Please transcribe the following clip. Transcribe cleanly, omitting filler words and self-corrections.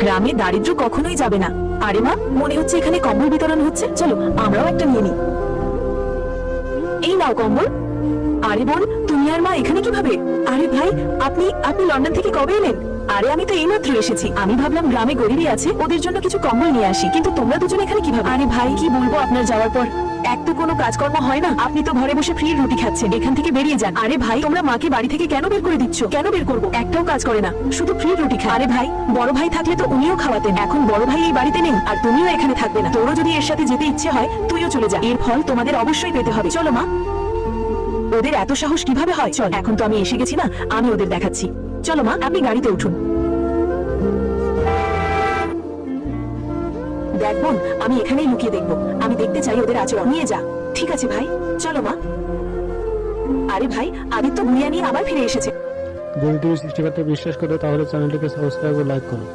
গ্রামে দারিদ্র্য কখনোই যাবে না। আরে মা, মনে হচ্ছে এখানে কম্বল বিতরণ হচ্ছে, চলো আমরাও একটা নিয়ে নিই। এই নাও কম্বল। আরে বোন, তুমি আর মা এখানে কিভাবে? আরে ভাই, আপনি আপনি লন্ডন থেকে কবে এলেন? আরে আমি তো এইমাত্র এসেছি। আমি ভাবলাম গ্রামে গরিবই আছে, ওদের জন্য কিছু কম্বল নিয়ে আসি, কিন্তু তোমরা দুজন এখানে কিভাবে? আরে ভাই, কি বলবো আপনার যাওয়ার পর, এক তো কোনো কাজকর্ম হয় না, আপনি তো ঘরে বসে ফ্রি রুটি খাচ্ছেন। এখান থেকে বেরিয়ে যান। আরে ভাই, তোমরা মাকে বাড়ি থেকে কেন বের করে দিচ্ছ? কেন বের করবো? একটাও কাজ করে না, শুধু ফ্রি রুটি খায়। আরে ভাই, বড় ভাই থাকলে তো উনিও খাওয়াতেন। এখন বড় ভাই এই বাড়িতে নেই, আর তুমিও এখানে থাকবে না। তোরও যদি এর সাথে যেতে ইচ্ছে হয়, তুইও চলে যা। এর ফল তোমাদের অবশ্যই পেতে হবে। চলো মা। ওদের এত সাহস কিভাবে হয়? চল, এখন তো আমি এসে গেছি না, আমি ওদের দেখাচ্ছি। চলো মা, আপনি গাড়িতে উঠুন। দেখ বোন, আমি এখানেই লুকিয়ে দেখবো। আমি দেখতে চাই ওদের আচরণ। নিয়ে যা। ঠিক আছে ভাই, চলো মা। আরে ভাই, আদিত্য ভুইয়া নিয়ে আবার ফিরে এসেছে। যদি তুমি সৃষ্টিকর্তাকে বিশ্বাস করো তাহলে চ্যানেলটিকে সাবস্ক্রাইব ও লাইক করো।